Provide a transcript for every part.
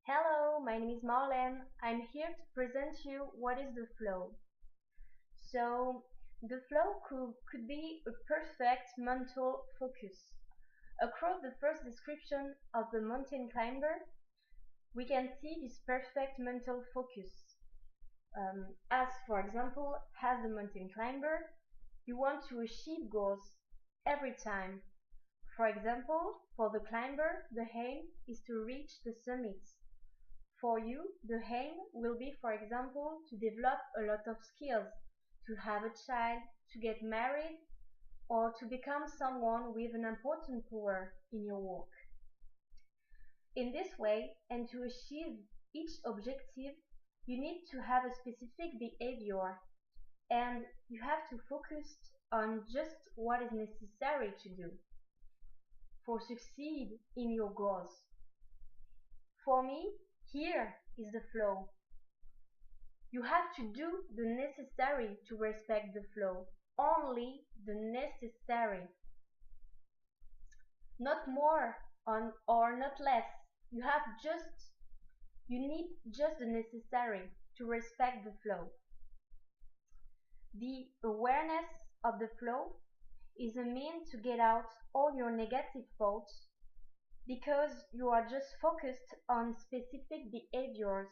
Hello, my name is Marlene. I'm here to present you what is the flow. So, the flow could be a perfect mental focus. Across the first description of the mountain climber, we can see this perfect mental focus. As for example, as the mountain climber, you want to achieve goals every time. For example, for the climber, the aim is to reach the summit. For you, the aim will be, for example, to develop a lot of skills, to have a child, to get married, or to become someone with an important power in your work. In this way, and to achieve each objective, you need to have a specific behavior, and you have to focus on just what is necessary to do for succeed in your goals. For me, here is the flow. You have to do the necessary to respect the flow, only the necessary. Not more or not less. You need just the necessary to respect the flow. The awareness of the flow is a means to get out all your negative thoughts because you are just focused on specific behaviors.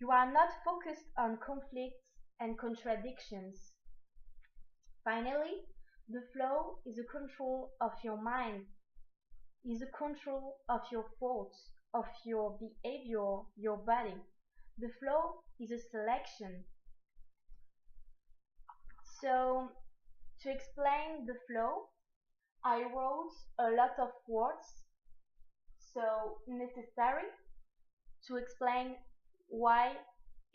You are not focused on conflicts and contradictions. Finally, the flow is a control of your mind, is a control of your thoughts, of your behavior, your body. The flow is a selection. So, to explain the flow, I wrote a lot of words. So, necessary, to explain why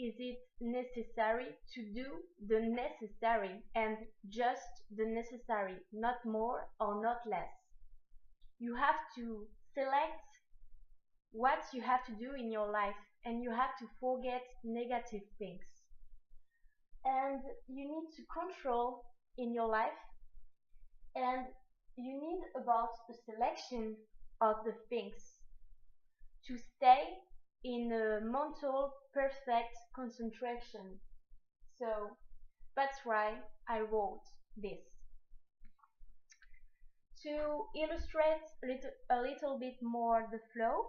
is it necessary to do the necessary and just the necessary, not more or not less. You have to select what you have to do in your life and you have to forget negative things. And you need to control in your life and you need about a selection of the things to stay in a mental perfect concentration. So that's why I wrote this. To illustrate a little bit more the flow,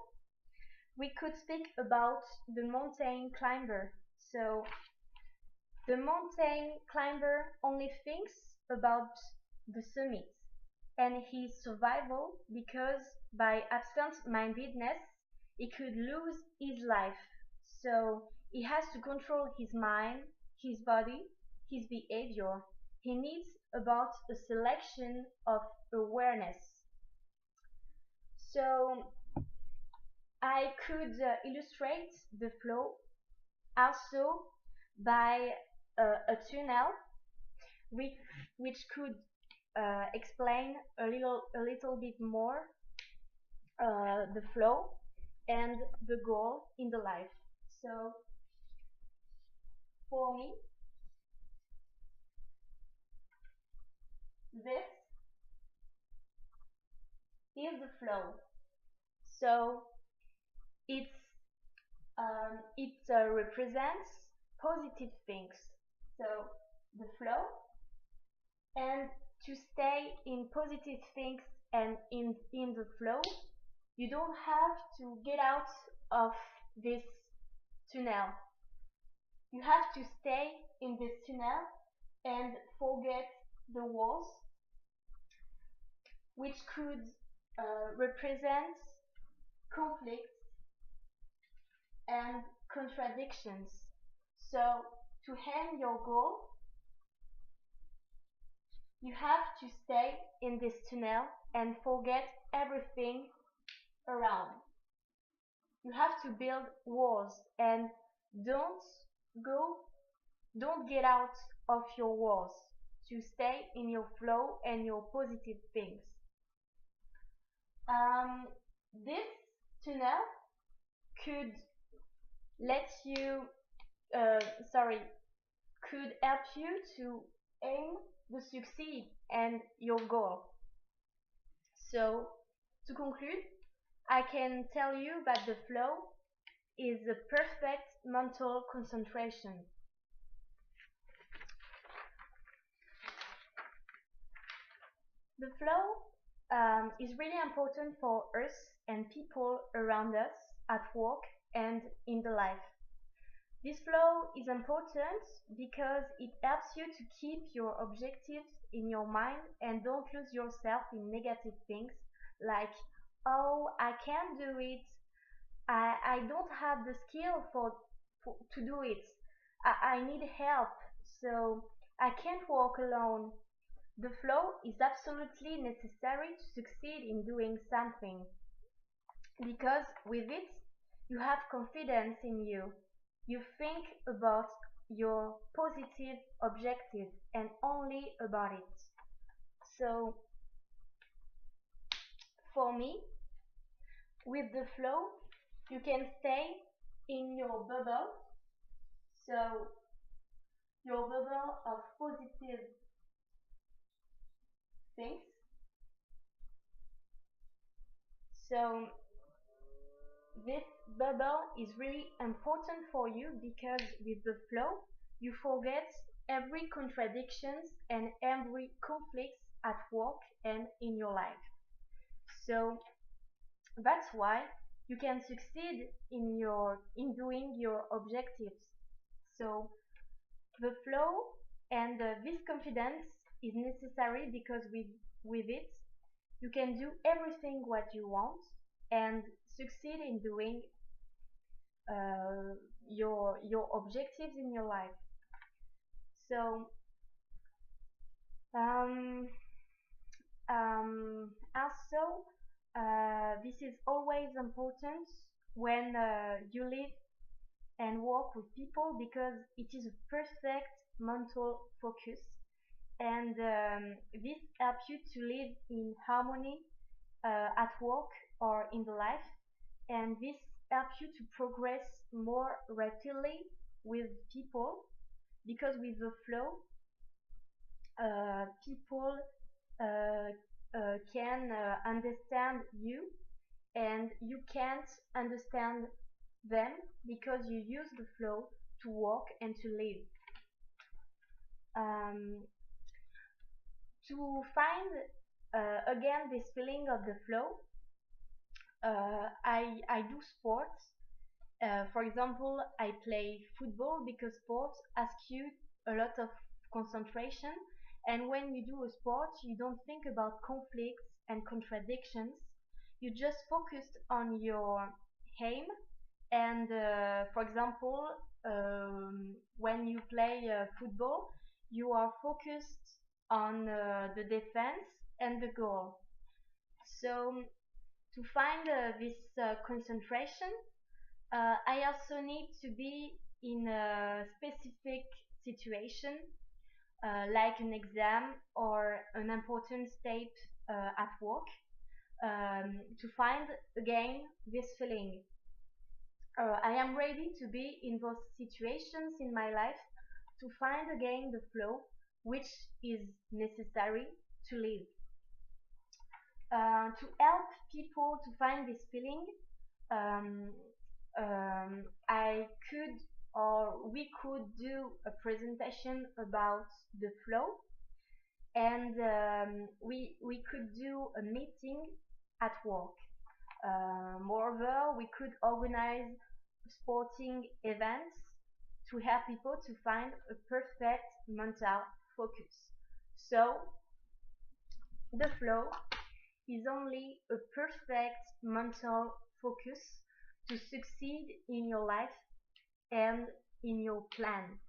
we could speak about the mountain climber. So the mountain climber only thinks about the summit and his survival because by absent-mindedness he could lose his life. So he has to control his mind, his body, his behavior. He needs about a selection of awareness. So I could illustrate the flow also by a tunnel which could explain a little bit more the flow and the goal in the life. So for me, this is the flow. So it represents positive things. So the flow, and to stay in positive things and in the flow, you don't have to get out of this tunnel. You have to stay in this tunnel and forget the walls, which could represent conflicts and contradictions. So to aim your goal, you have to stay in this tunnel and forget everything around. You have to build walls and don't get out of your walls to stay in your flow and your positive things. This tunnel could could help you to aim to succeed and your goal. So to conclude, I can tell you that the flow is a perfect mental concentration. The flow is really important for us and people around us at work and in the life. This flow is important because it helps you to keep your objectives in your mind and don't lose yourself in negative things like, oh, I can't do it, I don't have the skill to do it, I need help, so I can't walk alone. The flow is absolutely necessary to succeed in doing something because with it you have confidence in you. You think about your positive objective and only about it. So for me, with the flow, you can stay in your bubble. So your bubble of positive things. So this bubble is really important for you because with the flow, you forget every contradictions and every conflicts at work and in your life. So that's why you can succeed in doing your objectives. So the flow and this confidence is necessary because with it you can do everything what you want and succeed in doing your objectives in your life. So also this is always important when you live and work with people because it is a perfect mental focus and this helps you to live in harmony at work or in the life, and this helps you to progress more rapidly with people because with the flow people can understand you and you can't understand them because you use the flow to walk and to live. To find again this feeling of the flow, I do sports. For example, I play football because sports ask you a lot of concentration, and when you do a sport, you don't think about conflicts and contradictions. You just focus on your aim, and for example, when you play football, you are focused on the defense and the goal. So to find this concentration, I also need to be in a specific situation, like an exam or an important step at work, to find again this feeling. I am ready to be in those situations in my life to find again the flow, which is necessary to live. To help people to find this feeling, um, I could or we could do a presentation about the flow, and we could do a meeting at work. Moreover, we could organize sporting events to help people to find a perfect mental focus. So the flow is only a perfect mental focus to succeed in your life and in your plan.